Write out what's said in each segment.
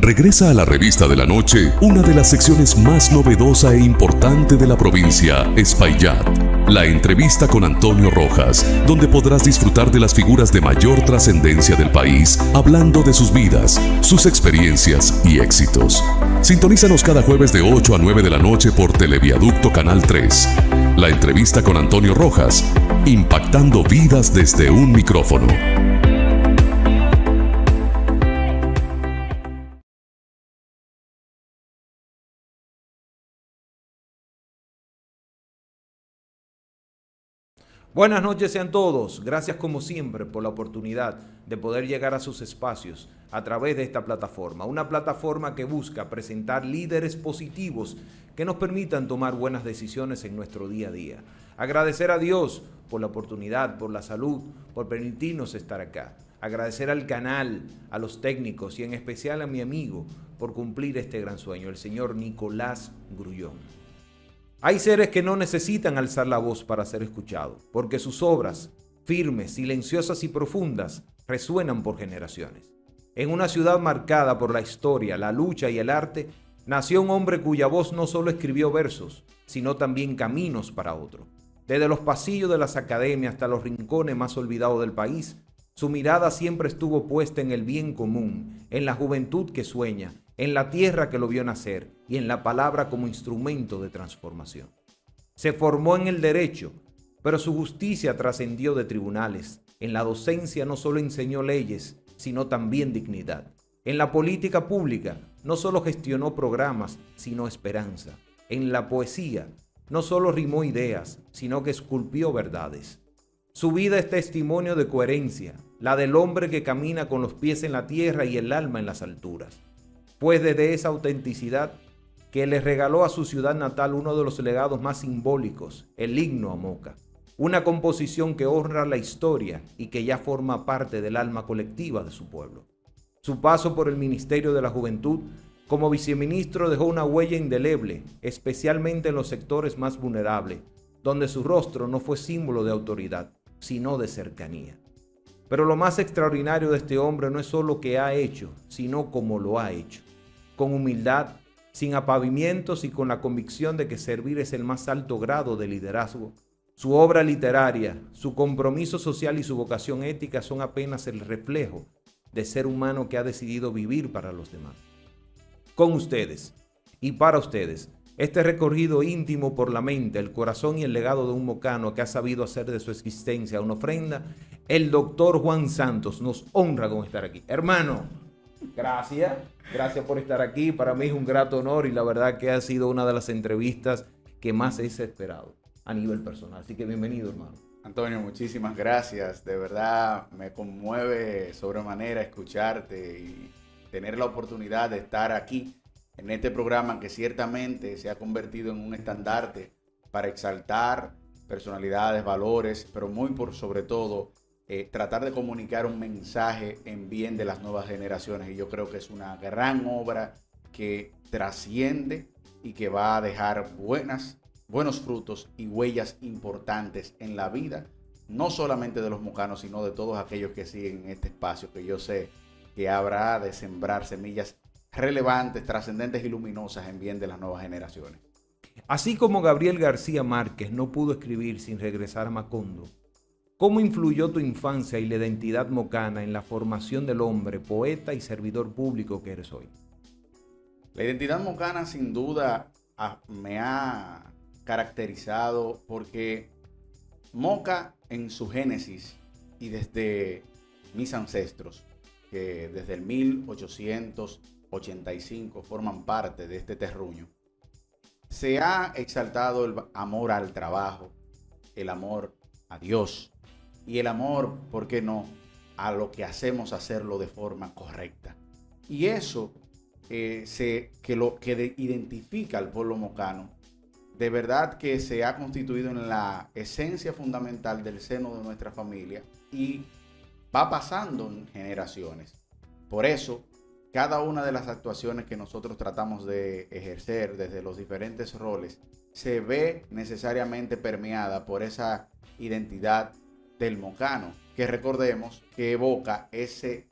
Regresa a la revista de la noche una de las secciones más novedosa e importante de la provincia, Espaillat. La entrevista con Antonio Rojas, donde podrás disfrutar de las figuras de mayor trascendencia del país, hablando de sus vidas, sus experiencias y éxitos. Sintonízanos cada jueves de 8 a 9 de la noche por Televiaducto Canal 3. La entrevista con Antonio Rojas, impactando vidas desde un micrófono. Buenas noches sean todos. Gracias como siempre por la oportunidad de poder llegar a sus espacios a través de esta plataforma. Una plataforma que busca presentar líderes positivos que nos permitan tomar buenas decisiones en nuestro día a día. Agradecer a Dios por la oportunidad, por la salud, por permitirnos estar acá. Agradecer al canal, a los técnicos y en especial a mi amigo por cumplir este gran sueño, el señor Nicolás Grullón. Hay seres que no necesitan alzar la voz para ser escuchados, porque sus obras, firmes, silenciosas y profundas, resuenan por generaciones. En una ciudad marcada por la historia, la lucha y el arte, nació un hombre cuya voz no solo escribió versos, sino también caminos para otro. Desde los pasillos de las academias hasta los rincones más olvidados del país, su mirada siempre estuvo puesta en el bien común, en la juventud que sueña, en la tierra que lo vio nacer y en la palabra como instrumento de transformación. Se formó en el derecho, pero su justicia trascendió de tribunales. En la docencia no solo enseñó leyes, sino también dignidad. En la política pública no solo gestionó programas, sino esperanza. En la poesía no solo rimó ideas, sino que esculpió verdades. Su vida es testimonio de coherencia, la del hombre que camina con los pies en la tierra y el alma en las alturas. Pues desde esa autenticidad que le regaló a su ciudad natal uno de los legados más simbólicos, el himno a Moca, una composición que honra la historia y que ya forma parte del alma colectiva de su pueblo. Su paso por el Ministerio de la Juventud como viceministro dejó una huella indeleble, especialmente en los sectores más vulnerables, donde su rostro no fue símbolo de autoridad, sino de cercanía. Pero lo más extraordinario de este hombre no es solo lo que ha hecho, sino cómo lo ha hecho. Con humildad, sin apavimientos y con la convicción de que servir es el más alto grado de liderazgo. Su obra literaria, su compromiso social y su vocación ética son apenas el reflejo de ser humano que ha decidido vivir para los demás. Con ustedes y para ustedes, este recorrido íntimo por la mente, el corazón y el legado de un mocano que ha sabido hacer de su existencia una ofrenda, el doctor Juan Santos nos honra con estar aquí. Hermano, gracias por estar aquí. Para mí es un grato honor y la verdad que ha sido una de las entrevistas que más he esperado a nivel personal. Así que bienvenido, hermano. Antonio, muchísimas gracias. De verdad me conmueve sobremanera escucharte y tener la oportunidad de estar aquí en este programa que ciertamente se ha convertido en un estandarte para exaltar personalidades, valores, pero muy por sobre todo tratar de comunicar un mensaje en bien de las nuevas generaciones. Y yo creo que es una gran obra que trasciende y que va a dejar buenos frutos y huellas importantes en la vida, no solamente de los mocanos, sino de todos aquellos que siguen en este espacio, que yo sé que habrá de sembrar semillas relevantes, trascendentes y luminosas en bien de las nuevas generaciones. Así como Gabriel García Márquez no pudo escribir sin regresar a Macondo, ¿cómo influyó tu infancia y la identidad mocana en la formación del hombre, poeta y servidor público que eres hoy? La identidad mocana sin duda me ha caracterizado porque Moca en su génesis y desde mis ancestros, que desde el 1885 forman parte de este terruño, se ha exaltado el amor al trabajo, el amor a Dios y el amor, ¿por qué no?, a lo que hacemos, hacerlo de forma correcta. Y eso que identifica al pueblo mocano, de verdad que se ha constituido en la esencia fundamental del seno de nuestra familia y va pasando en generaciones. Por eso, cada una de las actuaciones que nosotros tratamos de ejercer desde los diferentes roles se ve necesariamente permeada por esa identidad del mocano, que recordemos que evoca ese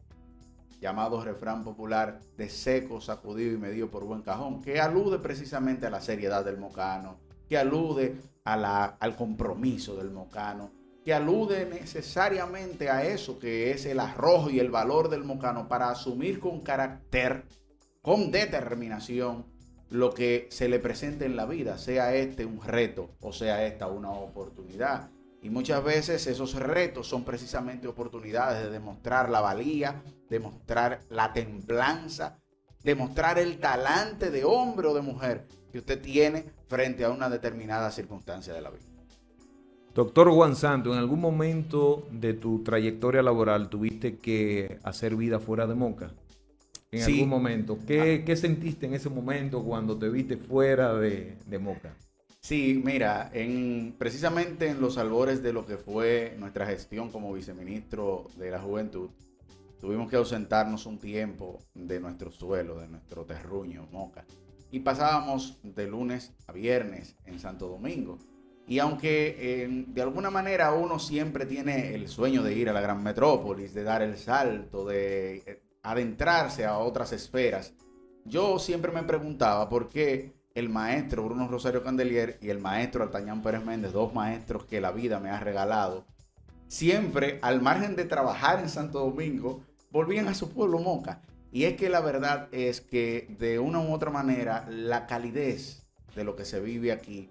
llamado refrán popular de seco, sacudido y medido por buen cajón, que alude precisamente a la seriedad del mocano, que alude al compromiso del mocano, que alude necesariamente a eso que es el arrojo y el valor del mocano para asumir con carácter, con determinación, lo que se le presente en la vida, sea este un reto o sea esta una oportunidad. Y muchas veces esos retos son precisamente oportunidades de demostrar la valía, demostrar la templanza, demostrar el talante de hombre o de mujer que usted tiene frente a una determinada circunstancia de la vida. Doctor Juan Santos, ¿en algún momento de tu trayectoria laboral tuviste que hacer vida fuera de Moca? En Sí. algún momento. ¿Qué sentiste en ese momento cuando te viste fuera de Moca? Sí, mira, precisamente en los albores de lo que fue nuestra gestión como viceministro de la Juventud, tuvimos que ausentarnos un tiempo de nuestro suelo, de nuestro terruño, Moca. Y pasábamos de lunes a viernes en Santo Domingo. Y aunque de alguna manera uno siempre tiene el sueño de ir a la gran metrópolis, de dar el salto, de adentrarse a otras esferas, yo siempre me preguntaba por qué el maestro Bruno Rosario Candelier y el maestro Altañán Pérez Méndez, dos maestros que la vida me ha regalado, siempre al margen de trabajar en Santo Domingo, volvían a su pueblo Moca. Y es que la verdad es que de una u otra manera la calidez de lo que se vive aquí,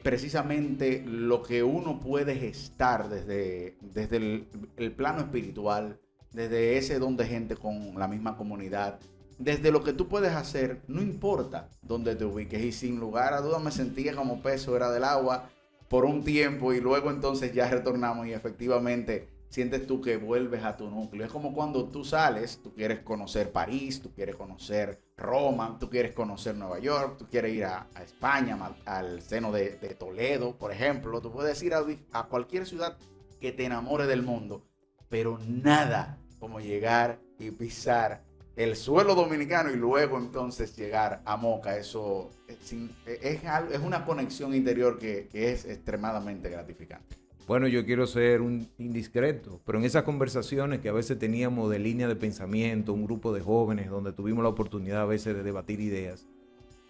precisamente lo que uno puede gestar desde el plano espiritual, desde ese don de gente con la misma comunidad, desde lo que tú puedes hacer, no importa dónde te ubiques. Y sin lugar a dudas me sentía como pez fuera del agua por un tiempo y luego entonces ya retornamos y efectivamente sientes tú que vuelves a tu núcleo. Es como cuando tú sales, tú quieres conocer París, tú quieres conocer Roma, tú quieres conocer Nueva York, tú quieres ir a España, al seno de Toledo, por ejemplo. Tú puedes ir a cualquier ciudad que te enamore del mundo, pero nada como llegar y pisar el suelo dominicano y luego entonces llegar a Moca. Eso es una conexión interior que es extremadamente gratificante. Bueno, yo quiero ser un indiscreto, pero en esas conversaciones que a veces teníamos de línea de pensamiento, un grupo de jóvenes donde tuvimos la oportunidad a veces de debatir ideas,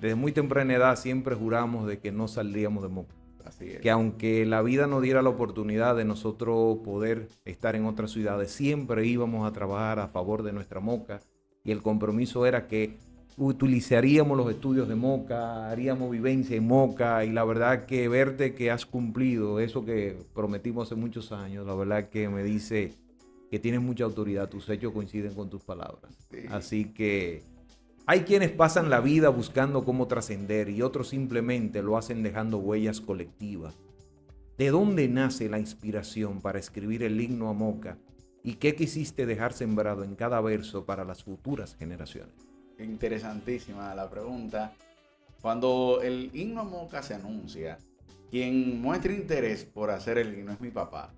desde muy temprana edad siempre juramos de que no saldríamos de Moca. Así es. Que aunque la vida nos diera la oportunidad de nosotros poder estar en otras ciudades, siempre íbamos a trabajar a favor de nuestra Moca y el compromiso era que utilizaríamos los estudios de Moca, haríamos vivencia en Moca y la verdad que verte que has cumplido eso que prometimos hace muchos años, la verdad que me dice que tienes mucha autoridad, tus hechos coinciden con tus palabras. Sí. Así que hay quienes pasan la vida buscando cómo trascender y otros simplemente lo hacen dejando huellas colectivas. ¿De dónde nace la inspiración para escribir el himno a Moca y qué quisiste dejar sembrado en cada verso para las futuras generaciones? Interesantísima la pregunta. Cuando el himno a Moca se anuncia, quien muestra interés por hacer el himno es mi papá,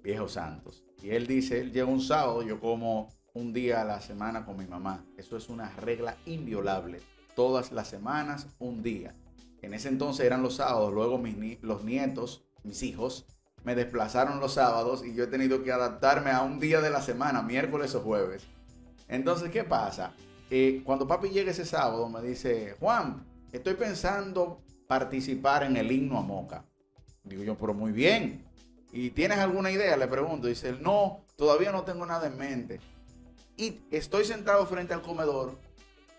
Viejo Santos. Y él dice, él llega un sábado, yo como un día a la semana con mi mamá. Eso es una regla inviolable. Todas las semanas, un día. En ese entonces eran los sábados, luego los nietos, mis hijos, me desplazaron los sábados y yo he tenido que adaptarme a un día de la semana, miércoles o jueves. Entonces, ¿qué pasa? Cuando papi llega ese sábado me dice, Juan, estoy pensando participar en el himno a Moca. Digo yo, pero muy bien. ¿Y tienes alguna idea? Le pregunto. Dice él, no, todavía no tengo nada en mente. Y estoy sentado frente al comedor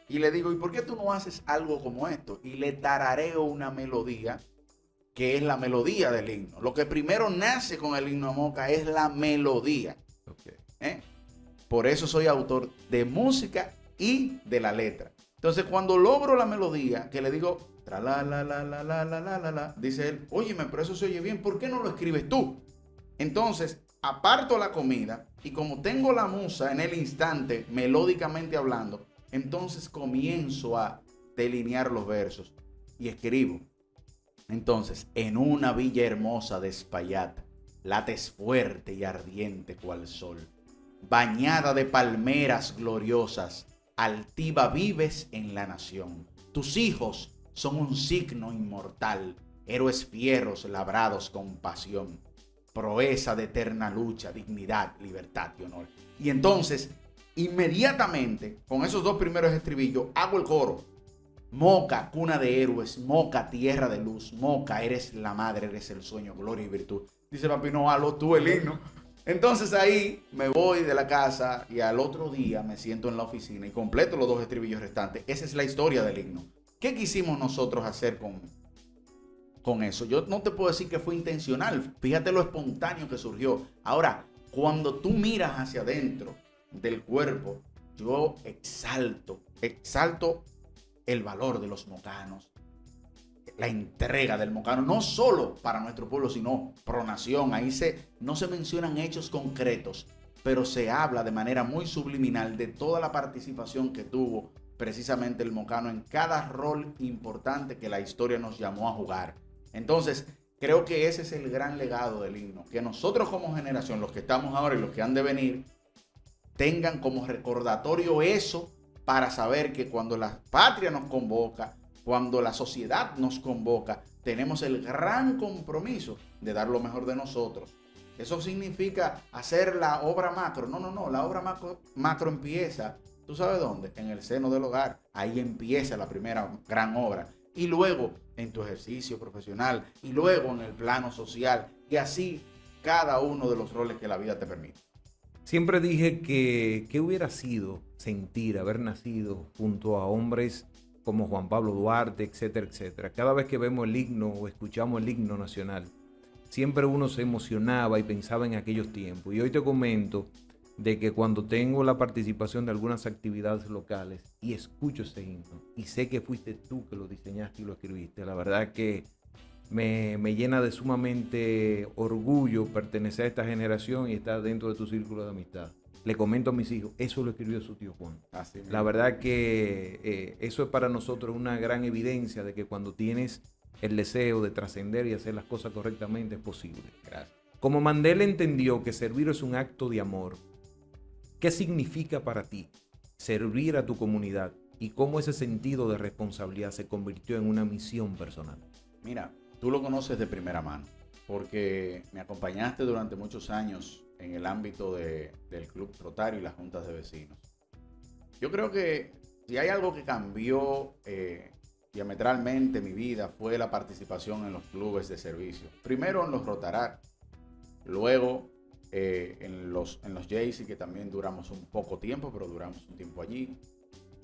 y le digo, ¿y por qué tú no haces algo como esto? Y le tarareo una melodía que es la melodía del himno. Lo que primero nace con el himno a Moca es la melodía. Okay. Por eso soy autor de música y de la letra. Entonces, cuando logro la melodía, que le digo, tra la la la la la la la la, dice él, óyeme, pero eso se oye bien, ¿por qué no lo escribes tú? Entonces, aparto la comida y como tengo la musa en el instante, melódicamente hablando, entonces comienzo a delinear los versos y escribo. Entonces, en una villa hermosa de Espaillat, lates fuerte y ardiente cual sol, bañada de palmeras gloriosas, altiva vives en la nación. Tus hijos son un signo inmortal, héroes fieros labrados con pasión, proeza de eterna lucha, dignidad, libertad y honor. Y entonces inmediatamente, con esos 2 primeros estribillos, hago el coro. Moca, cuna de héroes, Moca, tierra de luz, Moca, eres la madre, eres el sueño, gloria y virtud. Dice papi, no, hazlo tú el himno. Entonces ahí me voy de la casa y al otro día me siento en la oficina y completo los 2 estribillos restantes. Esa es la historia del himno. ¿Qué quisimos nosotros hacer con eso? Yo no te puedo decir que fue intencional. Fíjate lo espontáneo que surgió. Ahora, cuando tú miras hacia adentro del cuerpo, yo exalto el valor de los mocanos, la entrega del mocano, no solo para nuestro pueblo, sino pro nación. Ahí no se mencionan hechos concretos, pero se habla de manera muy subliminal de toda la participación que tuvo precisamente el mocano en cada rol importante que la historia nos llamó a jugar. Entonces, creo que ese es el gran legado del himno, que nosotros como generación, los que estamos ahora y los que han de venir, tengan como recordatorio eso, para saber que cuando la patria nos convoca, cuando la sociedad nos convoca, tenemos el gran compromiso de dar lo mejor de nosotros. ¿Eso significa hacer la obra macro? No, la obra macro empieza, ¿tú sabes dónde? En el seno del hogar. Ahí empieza la primera gran obra. Y luego en tu ejercicio profesional, y luego en el plano social, y así cada uno de los roles que la vida te permite. Siempre dije que ¿qué hubiera sido sentir haber nacido junto a hombres como Juan Pablo Duarte, etcétera, etcétera? Cada vez que vemos el himno o escuchamos el himno nacional, siempre uno se emocionaba y pensaba en aquellos tiempos. Y hoy te comento de que cuando tengo la participación de algunas actividades locales y escucho ese himno y sé que fuiste tú que lo diseñaste y lo escribiste, la verdad que me llena de sumamente orgullo pertenecer a esta generación y estar dentro de tu círculo de amistad. Le comento a mis hijos, eso lo escribió su tío Juan. La verdad que eso es para nosotros una gran evidencia de que cuando tienes el deseo de trascender y hacer las cosas correctamente es posible. Gracias. Como Mandela entendió que servir es un acto de amor, ¿qué significa para ti servir a tu comunidad y cómo ese sentido de responsabilidad se convirtió en una misión personal? Mira, tú lo conoces de primera mano, porque me acompañaste durante muchos años en el ámbito del Club Rotario y las juntas de vecinos. Yo creo que si hay algo que cambió diametralmente mi vida fue la participación en los clubes de servicio. Primero en los Rotarat, luego en los Jaycee, que también duramos un poco tiempo, pero duramos un tiempo allí.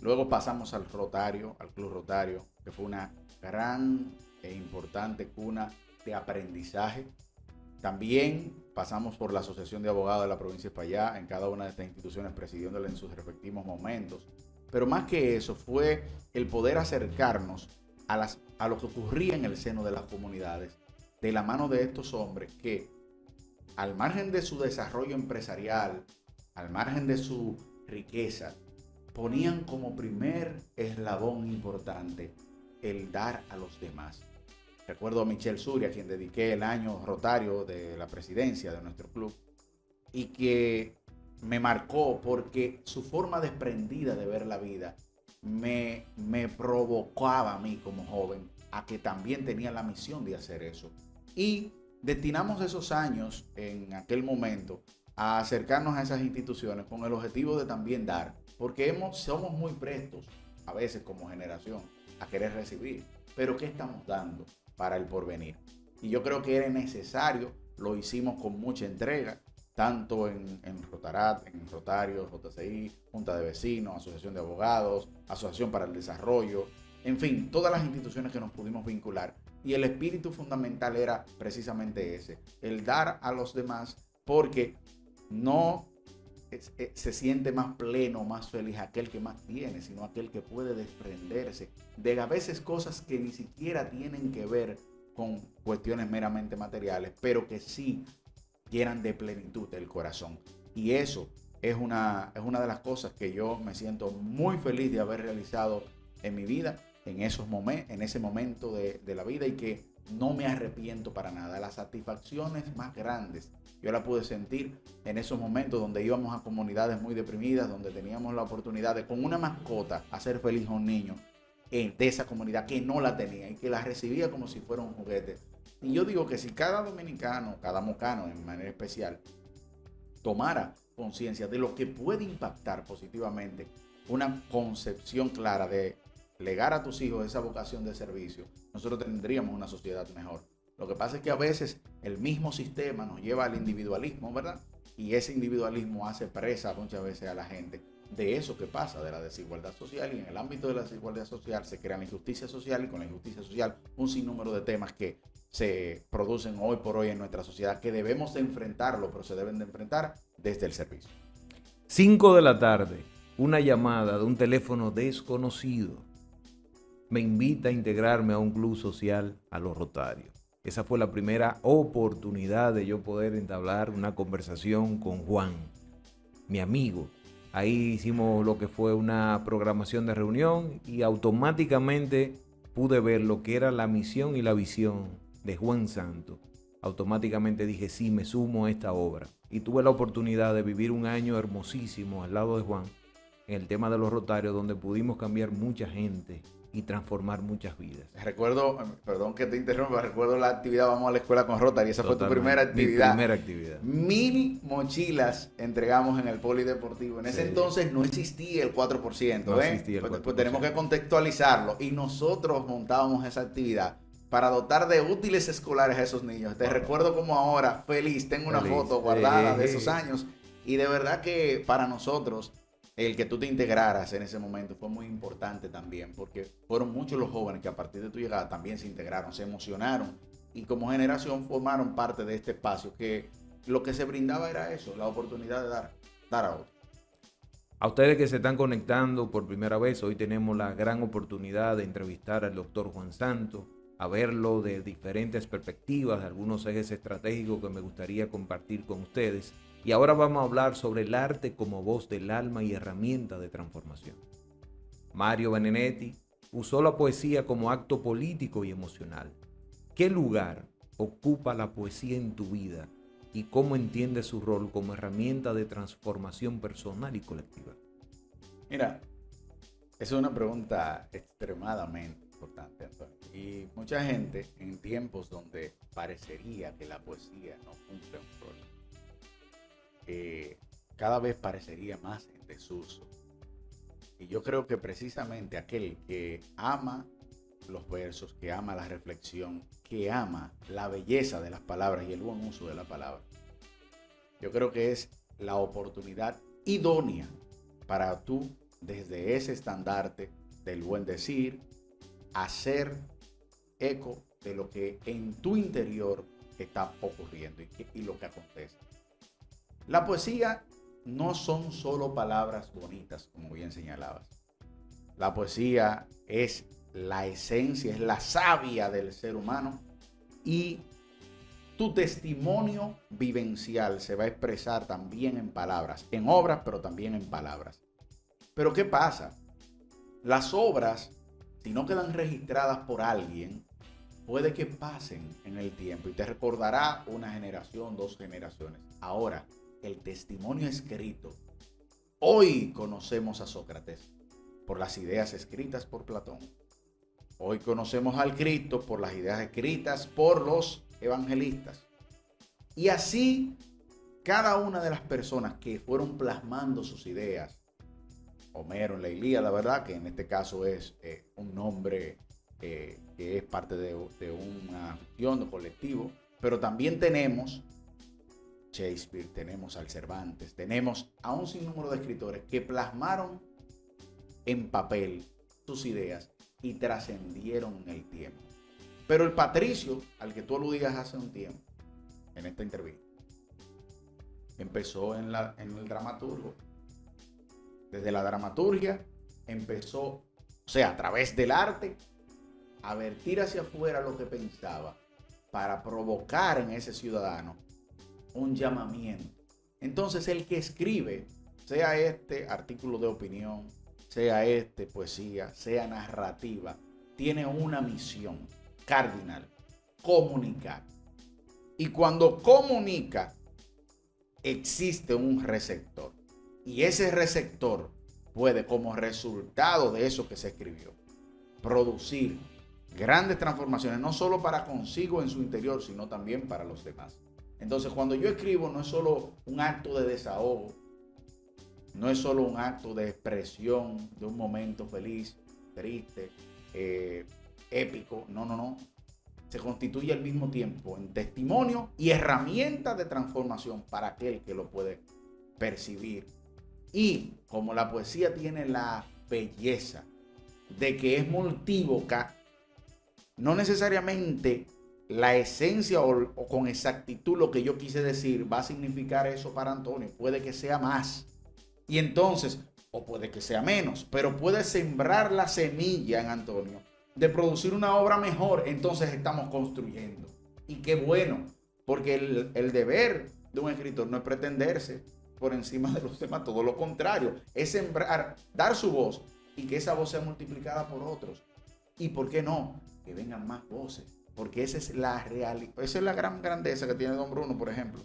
Luego pasamos al Rotario, al Club Rotario, que fue una gran e importante cuna de aprendizaje. También pasamos por la Asociación de Abogados de la provincia de Espaillat, en cada una de estas instituciones presidiéndola en sus respectivos momentos. Pero más que eso fue el poder acercarnos a lo que ocurría en el seno de las comunidades, de la mano de estos hombres que, al margen de su desarrollo empresarial, al margen de su riqueza, ponían como primer eslabón importante el dar a los demás. Recuerdo a Michelle Suria, a quien dediqué el año rotario de la presidencia de nuestro club, y que me marcó porque su forma desprendida de ver la vida me provocaba a mí como joven a que también tenía la misión de hacer eso. Y destinamos esos años en aquel momento a acercarnos a esas instituciones con el objetivo de también dar, porque somos muy prestos a veces como generación a querer recibir, pero ¿qué estamos dando para el porvenir? Y yo creo que era necesario, lo hicimos con mucha entrega, tanto en Rotarat, en Rotario, JCI, Junta de Vecinos, Asociación de Abogados, Asociación para el Desarrollo, en fin, todas las instituciones que nos pudimos vincular. Y el espíritu fundamental era precisamente ese, el dar a los demás, porque no se siente más pleno, más feliz aquel que más tiene, sino aquel que puede desprenderse de a veces cosas que ni siquiera tienen que ver con cuestiones meramente materiales, pero que sí llenan de plenitud el corazón. Y eso es una de las cosas que yo me siento muy feliz de haber realizado en mi vida, en ese momento de la vida, y que no me arrepiento para nada. Las satisfacciones más grandes yo la pude sentir en esos momentos donde íbamos a comunidades muy deprimidas, donde teníamos la oportunidad de con una mascota hacer feliz a un niño de esa comunidad que no la tenía y que la recibía como si fuera un juguete. Y yo digo que si cada dominicano, cada mocano en manera especial, tomara conciencia de lo que puede impactar positivamente una concepción clara de legar a tus hijos esa vocación de servicio, nosotros tendríamos una sociedad mejor. Lo que pasa es que a veces el mismo sistema nos lleva al individualismo, ¿verdad? Y ese individualismo hace presa muchas veces a la gente de eso que pasa, de la desigualdad social, y en el ámbito de la desigualdad social se crea la injusticia social, y con la injusticia social un sinnúmero de temas que se producen hoy por hoy en nuestra sociedad que debemos de enfrentarlo, pero se deben de enfrentar desde el servicio. 5 de la tarde, una llamada de un teléfono desconocido me invita a integrarme a un club social a los Rotarios. Esa fue la primera oportunidad de yo poder entablar una conversación con Juan, mi amigo. Ahí hicimos lo que fue una programación de reunión y automáticamente pude ver lo que era la misión y la visión de Juan Santos. Automáticamente dije, sí, me sumo a esta obra. Y tuve la oportunidad de vivir un año hermosísimo al lado de Juan en el tema de los Rotarios, donde pudimos cambiar mucha gente y transformar muchas vidas. Recuerdo, perdón que te interrumpa, recuerdo la actividad Vamos a la Escuela con Rotary. Esa fue tu primera actividad. Mi primera actividad. 1000 mochilas entregamos en el polideportivo. En ese entonces no existía el 4%. No existía el 4%. Pues tenemos que contextualizarlo. Y nosotros montábamos esa actividad para dotar de útiles escolares a esos niños. Te recuerdo como ahora, feliz, tengo una foto guardada de esos años. Y de verdad que para nosotros, el que tú te integraras en ese momento fue muy importante también, porque fueron muchos los jóvenes que a partir de tu llegada también se integraron, se emocionaron y como generación formaron parte de este espacio que lo que se brindaba era eso, la oportunidad de dar a otro. A ustedes que se están conectando por primera vez, hoy tenemos la gran oportunidad de entrevistar al doctor Juan Santos, a verlo de diferentes perspectivas, de algunos ejes estratégicos que me gustaría compartir con ustedes. Y ahora vamos a hablar sobre el arte como voz del alma y herramienta de transformación. Mario Benedetti usó la poesía como acto político y emocional. ¿Qué lugar ocupa la poesía en tu vida y cómo entiendes su rol como herramienta de transformación personal y colectiva? Mira, es una pregunta extremadamente importante, Antonio. Y mucha gente en tiempos donde parecería que la poesía no cumple un rol, cada vez parecería más en desuso. Y yo creo que precisamente aquel que ama los versos, que ama la reflexión, que ama la belleza de las palabras y el buen uso de la palabra, yo creo que es la oportunidad idónea para tú, desde ese estandarte del buen decir, hacer eco de lo que en tu interior está ocurriendo y lo que acontece. La poesía no son solo palabras bonitas, como bien señalabas. La poesía es la esencia, es la savia del ser humano y tu testimonio vivencial se va a expresar también en palabras, en obras, pero también en palabras. Pero ¿qué pasa? Las obras, si no quedan registradas por alguien, puede que pasen en el tiempo y te recordará una generación, 2 generaciones. Ahora, el testimonio escrito. Hoy conocemos a Sócrates por las ideas escritas por Platón. Hoy conocemos al Cristo por las ideas escritas por los evangelistas. Y así, cada una de las personas que fueron plasmando sus ideas, Homero en la Ilíada, ¿verdad? Que en este caso es un nombre que es parte de una acción de colectivo, pero también tenemos Shakespeare, tenemos al Cervantes, tenemos a un sinnúmero de escritores que plasmaron en papel sus ideas y trascendieron en el tiempo. Pero el patricio, al que tú aludías hace un tiempo, en esta entrevista, empezó en el dramaturgo. Desde la dramaturgia empezó, o sea, a través del arte, a vertir hacia afuera lo que pensaba para provocar en ese ciudadano un llamamiento. Entonces el que escribe, sea este artículo de opinión, sea poesía, sea narrativa, tiene una misión cardinal: comunicar. Y cuando comunica, existe un receptor. Y ese receptor puede, como resultado de eso que se escribió, producir grandes transformaciones, no solo para consigo en su interior, sino también para los demás. Entonces, cuando yo escribo, no es solo un acto de desahogo, no es solo un acto de expresión de un momento feliz, triste, épico, no. Se constituye al mismo tiempo en testimonio y herramienta de transformación para aquel que lo puede percibir. Y como la poesía tiene la belleza de que es multívoca, no necesariamente la esencia o con exactitud lo que yo quise decir va a significar eso para Antonio. Puede que sea más. Y entonces, o puede que sea menos, pero puede sembrar la semilla en Antonio de producir una obra mejor. Entonces estamos construyendo. Y qué bueno, porque el deber de un escritor no es pretenderse por encima de los demás, todo lo contrario, es sembrar, dar su voz y que esa voz sea multiplicada por otros. Y por qué no, que vengan más voces, porque esa es la realidad, esa es la gran grandeza que tiene don Bruno, por ejemplo,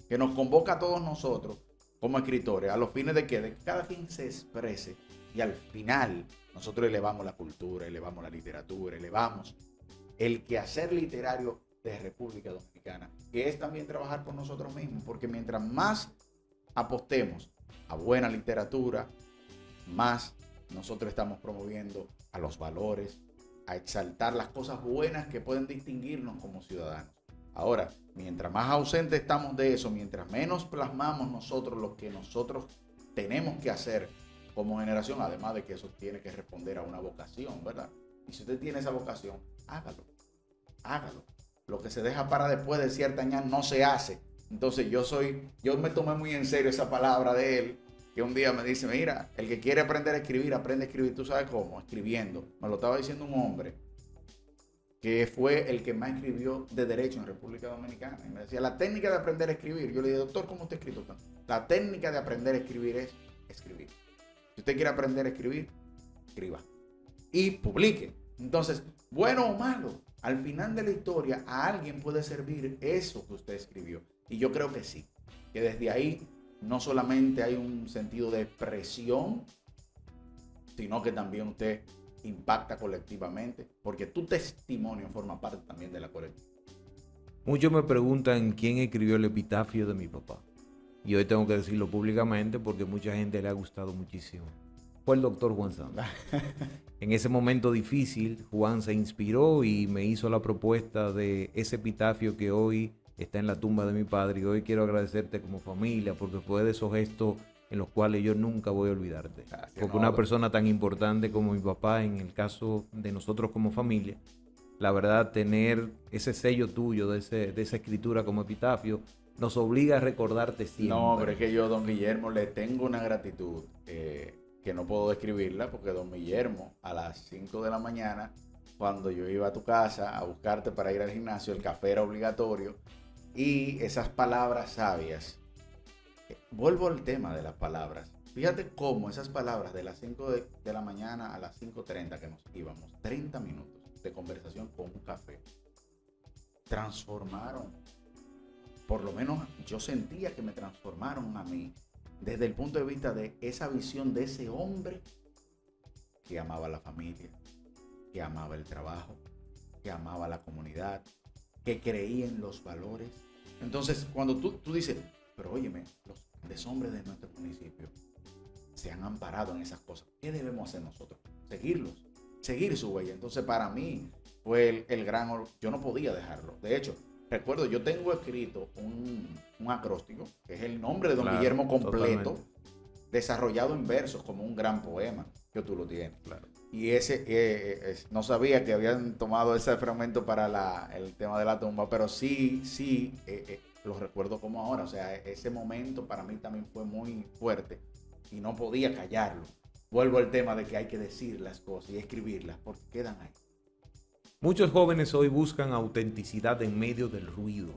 que nos convoca a todos nosotros como escritores, a los fines de que cada quien se exprese, y al final nosotros elevamos la cultura, elevamos la literatura, elevamos el quehacer literario de República Dominicana, que es también trabajar por nosotros mismos, porque mientras más apostemos a buena literatura, más nosotros estamos promoviendo a los valores, a exaltar las cosas buenas que pueden distinguirnos como ciudadanos. Ahora, mientras más ausentes estamos de eso, mientras menos plasmamos nosotros lo que nosotros tenemos que hacer como generación, además de que eso tiene que responder a una vocación, ¿verdad? Y si usted tiene esa vocación, hágalo. Lo que se deja para después de cierta añada no se hace. Entonces yo me tomé muy en serio esa palabra de él, que un día me dice, mira, el que quiere aprender a escribir, aprende a escribir. ¿Tú sabes cómo? Escribiendo. Me lo estaba diciendo un hombre que fue el que más escribió de derecho en República Dominicana. Y me decía, la técnica de aprender a escribir. Yo le dije, doctor, ¿cómo usted ha escrito tanto? La técnica de aprender a escribir es escribir. Si usted quiere aprender a escribir, escriba. Y publique. Entonces, bueno o malo, al final de la historia, a alguien puede servir eso que usted escribió. Y yo creo que sí. Que desde ahí no solamente hay un sentido de expresión, sino que también usted impacta colectivamente, porque tu testimonio forma parte también de la colectiva. Muchos me preguntan quién escribió el epitafio de mi papá. Y hoy tengo que decirlo públicamente porque mucha gente le ha gustado muchísimo. Fue el doctor Juan Santos. En ese momento difícil, Juan se inspiró y me hizo la propuesta de ese epitafio que hoy está en la tumba de mi padre. Y hoy quiero agradecerte como familia porque fue de esos gestos en los cuales yo nunca voy a olvidarte. Gracias, porque una persona tan importante como mi papá, en el caso de nosotros como familia, la verdad, tener ese sello tuyo de esa escritura como epitafio, nos obliga a recordarte siempre. No, pero es que yo, don Guillermo, le tengo una gratitud que no puedo describirla, porque don Guillermo, a las 5 de la mañana, cuando yo iba a tu casa a buscarte para ir al gimnasio, el café era obligatorio, y esas palabras sabias. Vuelvo al tema de las palabras. Fíjate cómo esas palabras de las 5 de la mañana a las 5:30 que nos íbamos, 30 minutos de conversación con un café, transformaron, por lo menos yo sentía que me transformaron a mí, desde el punto de vista de esa visión de ese hombre que amaba la familia, que amaba el trabajo, que amaba la comunidad, que creía en los valores. Entonces, cuando tú dices, pero óyeme, los grandes hombres de nuestro municipio se han amparado en esas cosas. ¿Qué debemos hacer nosotros? Seguirlos, seguir su huella. Entonces, para mí fue el gran orgullo. Yo no podía dejarlo. De hecho, recuerdo, yo tengo escrito un acróstico, que es el nombre de don Guillermo completo, totalmente, desarrollado en versos como un gran poema, que tú lo tienes. Claro. Y ese, no sabía que habían tomado ese fragmento para el tema de la tumba, pero sí, lo recuerdo como ahora. O sea, ese momento para mí también fue muy fuerte y no podía callarlo. Vuelvo al tema de que hay que decir las cosas y escribirlas porque quedan ahí. Muchos jóvenes hoy buscan autenticidad en medio del ruido.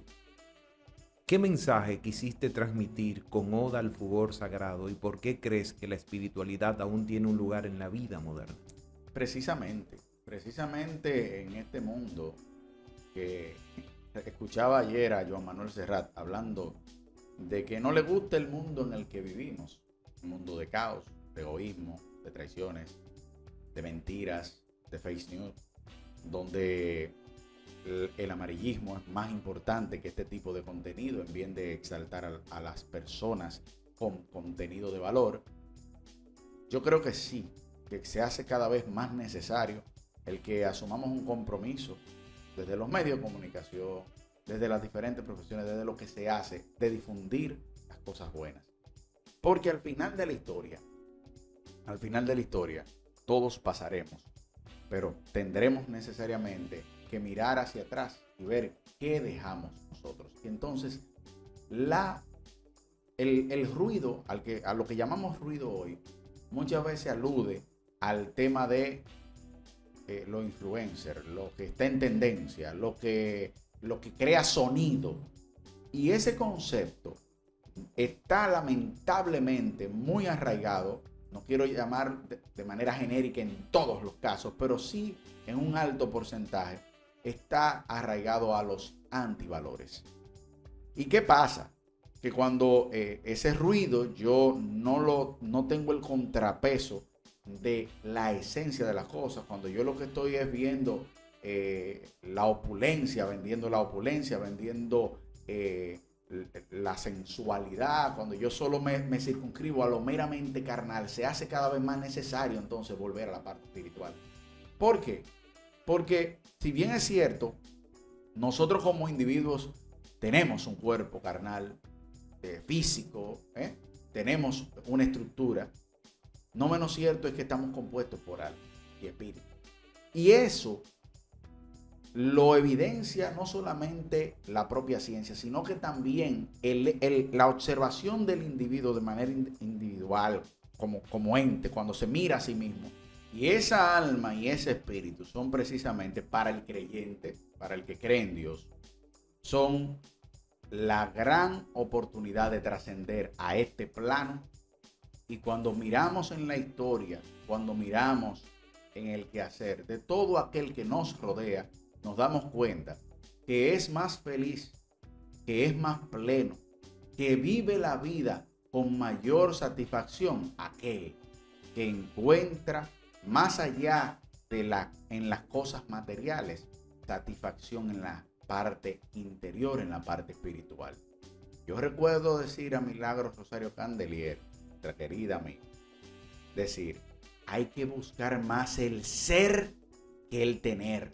¿Qué mensaje quisiste transmitir con Oda al Fulgor Sagrado y por qué crees que la espiritualidad aún tiene un lugar en la vida moderna? Precisamente en este mundo que escuchaba ayer a Joan Manuel Serrat hablando de que no le gusta el mundo en el que vivimos, un mundo de caos, de egoísmo, de traiciones, de mentiras, de fake news, donde el amarillismo es más importante que este tipo de contenido en bien de exaltar a las personas con contenido de valor. Yo creo que sí, que se hace cada vez más necesario el que asumamos un compromiso desde los medios de comunicación, desde las diferentes profesiones, desde lo que se hace, de difundir las cosas buenas. Porque al final de la historia, todos pasaremos, pero tendremos necesariamente que mirar hacia atrás y ver qué dejamos nosotros. Y entonces, el ruido, a lo que llamamos ruido hoy, muchas veces alude al tema de los influencers, lo que está en tendencia, lo que crea sonido. Y ese concepto está lamentablemente muy arraigado, no quiero llamar de manera genérica en todos los casos, pero sí en un alto porcentaje, está arraigado a los antivalores. ¿Y qué pasa? Que cuando ese ruido yo no tengo el contrapeso de la esencia de las cosas, cuando yo lo que estoy es viendo la opulencia, vendiendo la sensualidad, cuando yo solo me circunscribo a lo meramente carnal, se hace cada vez más necesario entonces volver a la parte espiritual. ¿Por qué? Porque si bien es cierto, nosotros como individuos tenemos un cuerpo carnal, físico, tenemos una estructura, no menos cierto es que estamos compuestos por alma y espíritu. Y eso lo evidencia no solamente la propia ciencia, sino que también la observación del individuo de manera individual, como ente, cuando se mira a sí mismo. Y esa alma y ese espíritu son precisamente para el creyente, para el que cree en Dios, son la gran oportunidad de trascender a este plano. Y cuando miramos en la historia, cuando miramos en el quehacer de todo aquel que nos rodea, nos damos cuenta que es más feliz, que es más pleno, que vive la vida con mayor satisfacción aquel que encuentra más allá en las cosas materiales, satisfacción en la parte interior, en la parte espiritual. Yo recuerdo decir a Milagros Rosario Candelier, nuestra querida amiga, decir, hay que buscar más el ser que el tener.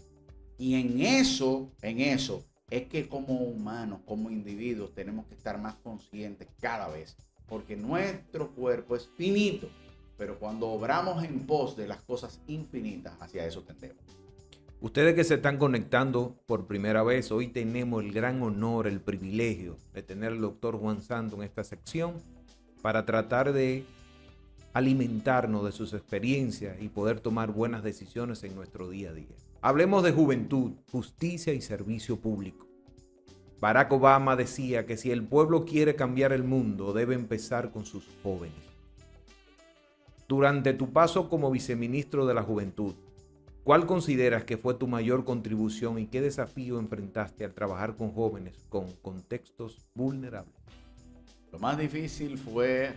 Y en eso es que como humanos, como individuos, tenemos que estar más conscientes cada vez. Porque nuestro cuerpo es finito, pero cuando obramos en pos de las cosas infinitas, hacia eso tendemos. Ustedes que se están conectando por primera vez, hoy tenemos el gran honor, el privilegio de tener al doctor Juan Santos en esta sección para tratar de alimentarnos de sus experiencias y poder tomar buenas decisiones en nuestro día a día. Hablemos de juventud, justicia y servicio público. Barack Obama decía que si el pueblo quiere cambiar el mundo, debe empezar con sus jóvenes. Durante tu paso como viceministro de la Juventud, ¿cuál consideras que fue tu mayor contribución y qué desafío enfrentaste al trabajar con jóvenes con contextos vulnerables? Lo más difícil fue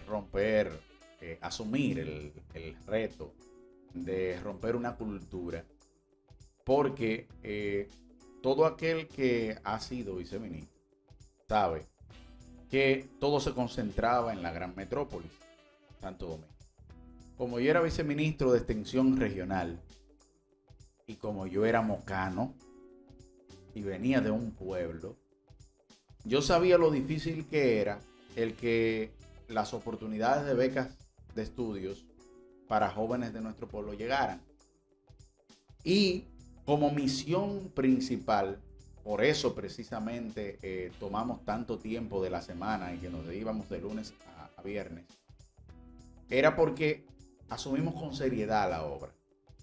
asumir el reto de romper una cultura, porque todo aquel que ha sido viceministro sabe que todo se concentraba en la gran metrópolis, Santo Domingo. Como yo era viceministro de Extensión Regional y como yo era mocano y venía de un pueblo, yo sabía lo difícil que era el que las oportunidades de becas de estudios para jóvenes de nuestro pueblo llegaran. Y como misión principal, por eso precisamente tomamos tanto tiempo de la semana y que nos íbamos de lunes a viernes, era porque asumimos con seriedad la obra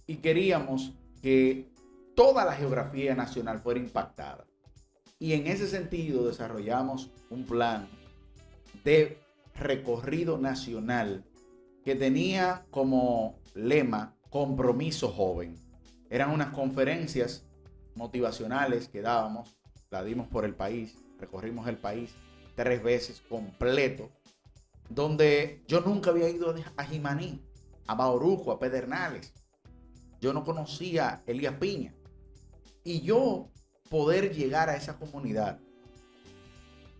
y queríamos que toda la geografía nacional fuera impactada. Y en ese sentido desarrollamos un plan de recorrido nacional que tenía como lema compromiso joven. Eran unas conferencias motivacionales que dábamos, la dimos por el país, recorrimos el país 3 veces completo, donde yo nunca había ido a Jimaní, a Bauruco, a Pedernales. Yo no conocía a Elías Piña. Y yo poder llegar a esa comunidad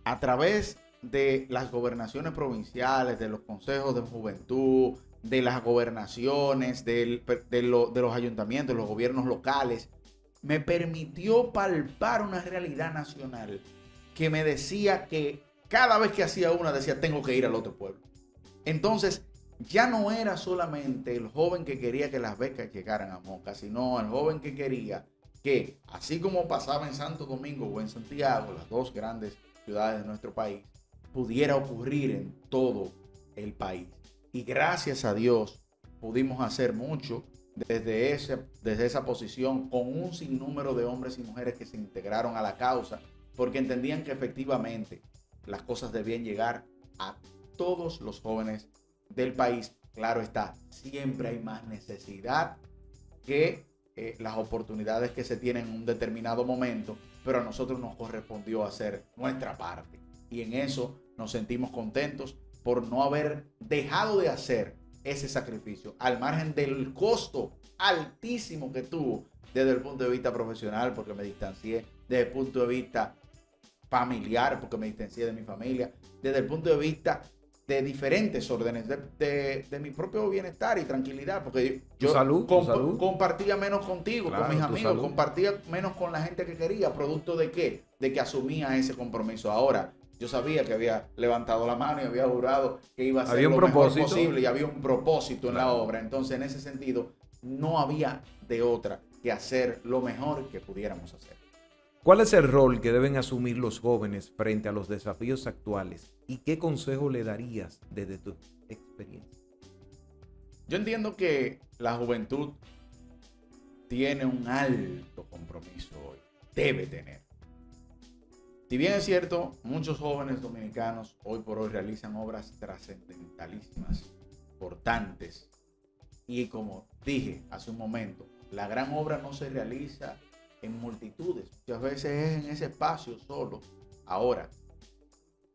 a través de las gobernaciones provinciales, de los consejos de juventud, de las gobernaciones, de los ayuntamientos, de los gobiernos locales, me permitió palpar una realidad nacional que me decía que cada vez que hacía una, decía, tengo que ir al otro pueblo. Entonces, ya no era solamente el joven que quería que las becas llegaran a Moca, sino el joven que quería que, así como pasaba en Santo Domingo o en Santiago, las dos grandes ciudades de nuestro país, pudiera ocurrir en todo el país. Y gracias a Dios pudimos hacer mucho desde esa posición, con un sinnúmero de hombres y mujeres que se integraron a la causa, porque entendían que efectivamente las cosas debían llegar a todos los jóvenes del país. Claro está, siempre hay más necesidad que las oportunidades que se tienen en un determinado momento, pero a nosotros nos correspondió hacer nuestra parte. Y en eso nos sentimos contentos por no haber dejado de hacer ese sacrificio, al margen del costo altísimo que tuvo desde el punto de vista profesional, porque me distancié, desde el punto de vista familiar, porque me distancié de mi familia, desde el punto de vista de diferentes órdenes, de mi propio bienestar y tranquilidad, porque yo compartía menos contigo, claro, con mis amigos, compartía menos con la gente que quería, producto de qué, de que asumía ese compromiso. Ahora, yo sabía que había levantado la mano y había jurado que iba a hacer lo mejor posible y había un propósito en la obra. Entonces, en ese sentido, no había de otra que hacer lo mejor que pudiéramos hacer. ¿Cuál es el rol que deben asumir los jóvenes frente a los desafíos actuales? ¿Y qué consejo le darías desde tu experiencia? Yo entiendo que la juventud tiene un alto compromiso hoy. Debe tener. Si bien es cierto, muchos jóvenes dominicanos hoy por hoy realizan obras trascendentalísimas, importantes. Y como dije hace un momento, la gran obra no se realiza en multitudes, muchas veces es en ese espacio solo. Ahora,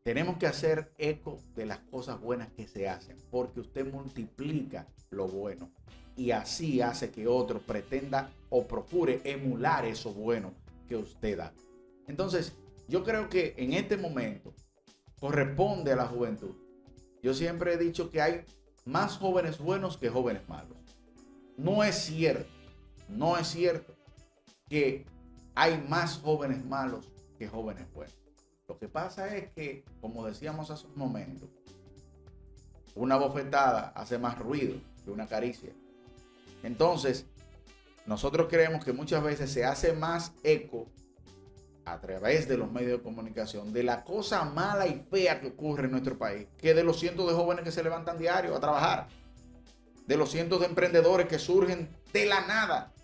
tenemos que hacer eco de las cosas buenas que se hacen, porque usted multiplica lo bueno y así hace que otro pretenda o procure emular eso bueno que usted da. Entonces, yo creo que en este momento corresponde a la juventud. Yo siempre he dicho que hay más jóvenes buenos que jóvenes malos. No es cierto que hay más jóvenes malos que jóvenes buenos. Lo que pasa es que, como decíamos hace un momento, una bofetada hace más ruido que una caricia. Entonces, nosotros creemos que muchas veces se hace más eco a través de los medios de comunicación de la cosa mala y fea que ocurre en nuestro país, que de los cientos de jóvenes que se levantan diario a trabajar, de los cientos de emprendedores que surgen de la nada,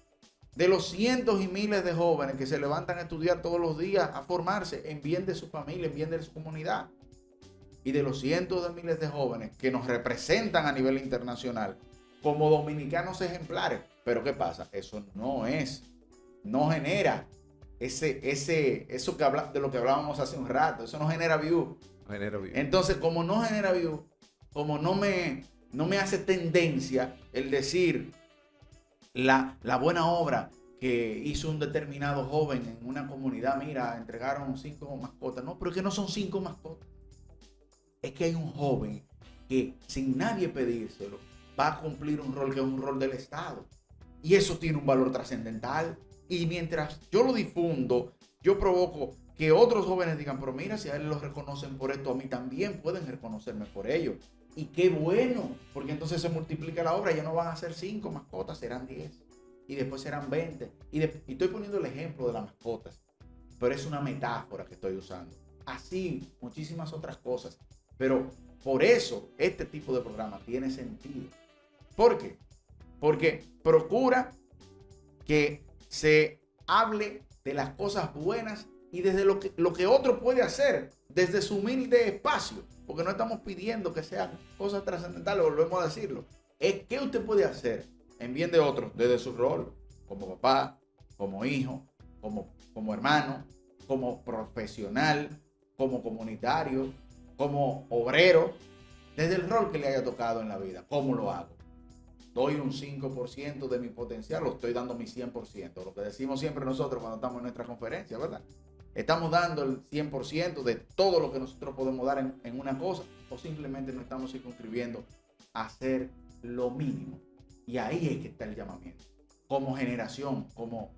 de los cientos y miles de jóvenes que se levantan a estudiar todos los días, a formarse en bien de su familia, en bien de su comunidad, y de los cientos de miles de jóvenes que nos representan a nivel internacional como dominicanos ejemplares. Pero ¿qué pasa? Eso no genera eso de lo que hablábamos hace un rato. Eso no genera view. Entonces, como no genera view, como no me hace tendencia el decir la buena obra que hizo un determinado joven en una comunidad, mira, entregaron 5 mascotas. No, pero es que no son 5 mascotas. Es que hay un joven que sin nadie pedírselo va a cumplir un rol que es un rol del Estado. Y eso tiene un valor trascendental. Y mientras yo lo difundo, yo provoco que otros jóvenes digan, pero mira, si a él lo reconocen por esto, a mí también pueden reconocerme por ello. Y qué bueno, porque entonces se multiplica la obra. Ya no van a ser 5 mascotas, serán 10. Y después serán 20. Y estoy poniendo el ejemplo de las mascotas, pero es una metáfora que estoy usando. Así, muchísimas otras cosas. Pero por eso este tipo de programa tiene sentido. ¿Por qué? Porque procura que se hable de las cosas buenas y desde lo que otro puede hacer, desde su humilde espacio, porque no estamos pidiendo que sean cosas trascendentales, volvemos a decirlo. Es qué usted puede hacer en bien de otros, desde su rol, como papá, como hijo, como hermano, como profesional, como comunitario, como obrero, desde el rol que le haya tocado en la vida. ¿Cómo lo hago? Doy un 5% de mi potencial, lo estoy dando mi 100%, lo que decimos siempre nosotros cuando estamos en nuestra conferencia, ¿verdad? ¿Estamos dando el 100% de todo lo que nosotros podemos dar en una cosa? ¿O simplemente nos estamos circunscribiendo a hacer lo mínimo? Y ahí es que está el llamamiento. Como generación, como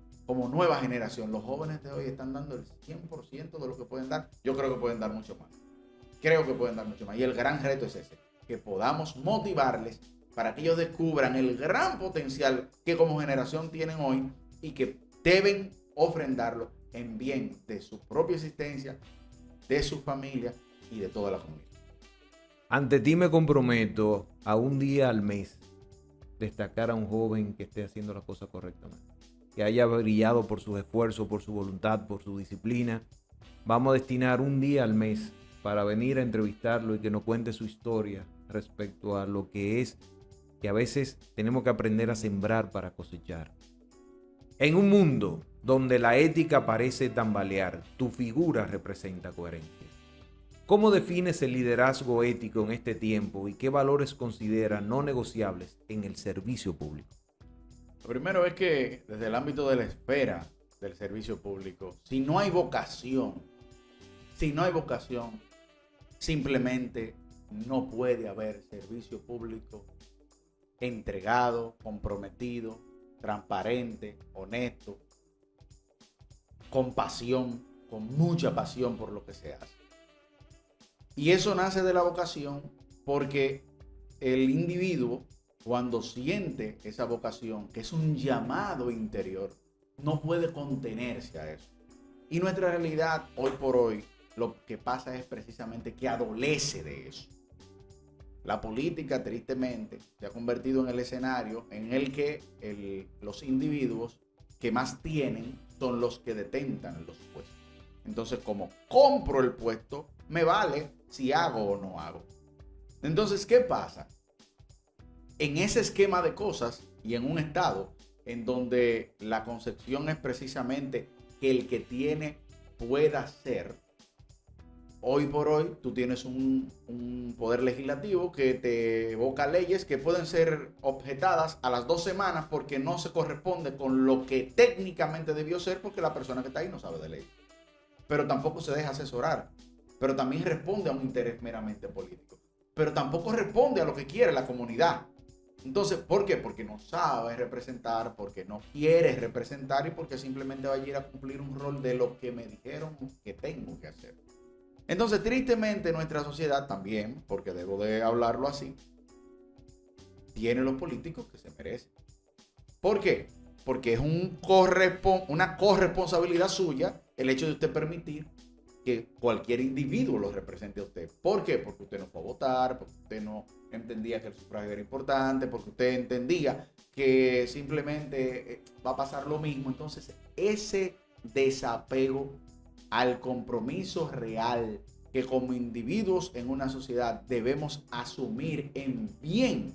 nueva generación, los jóvenes de hoy están dando el 100% de lo que pueden dar. Yo creo que pueden dar mucho más. Creo que pueden dar mucho más. Y el gran reto es ese, que podamos motivarles para que ellos descubran el gran potencial que como generación tienen hoy y que deben ofrendarlo en bien de su propia existencia, de su familia y de toda la comunidad. Ante ti me comprometo a un día al mes destacar a un joven que esté haciendo las cosas correctamente, que haya brillado por sus esfuerzos, por su voluntad, por su disciplina. Vamos a destinar un día al mes para venir a entrevistarlo y que nos cuente su historia respecto a lo que es que a veces tenemos que aprender a sembrar para cosechar. En un mundo donde la ética parece tambalear, tu figura representa coherencia. ¿Cómo defines el liderazgo ético en este tiempo y qué valores consideras no negociables en el servicio público? Lo primero es que desde el ámbito de la esfera del servicio público, si no hay vocación, simplemente no puede haber servicio público entregado, comprometido, transparente, honesto, con pasión, con mucha pasión por lo que se hace. Y eso nace de la vocación porque el individuo, cuando siente esa vocación, que es un llamado interior, no puede contenerse a eso. Y nuestra realidad, hoy por hoy, lo que pasa es precisamente que adolece de eso. La política, tristemente, se ha convertido en el escenario en el que los individuos que más tienen son los que detentan los puestos. Entonces, como compro el puesto, me vale si hago o no hago. Entonces, ¿qué pasa? En ese esquema de cosas y en un estado en donde la concepción es precisamente que el que tiene pueda ser, hoy por hoy tú tienes un poder legislativo que te evoca leyes que pueden ser objetadas a las 2 semanas porque no se corresponde con lo que técnicamente debió ser porque la persona que está ahí no sabe de ley. Pero tampoco se deja asesorar. Pero también responde a un interés meramente político. Pero tampoco responde a lo que quiere la comunidad. Entonces, ¿por qué? Porque no sabe representar, porque no quiere representar y porque simplemente va a ir a cumplir un rol de lo que me dijeron que tengo que hacer. Entonces, tristemente, nuestra sociedad también, porque debo de hablarlo así, tiene los políticos que se merecen. ¿Por qué? Porque es una corresponsabilidad suya el hecho de usted permitir que cualquier individuo lo represente a usted. ¿Por qué? Porque usted no fue a votar, porque usted no entendía que el sufragio era importante, porque usted entendía que simplemente va a pasar lo mismo. Entonces, ese desapego al compromiso real que como individuos en una sociedad debemos asumir en bien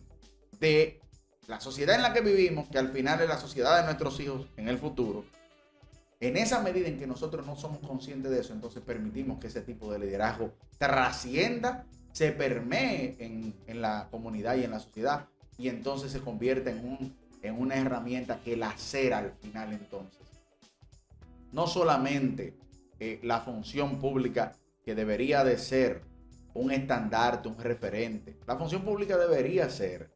de la sociedad en la que vivimos, que al final es la sociedad de nuestros hijos en el futuro. En esa medida en que nosotros no somos conscientes de eso, entonces permitimos que ese tipo de liderazgo trascienda, se permee en la comunidad y en la sociedad, y entonces se convierte en una herramienta que lacera al final entonces. No solamente la función pública que debería de ser un estandarte, un referente. La función pública debería ser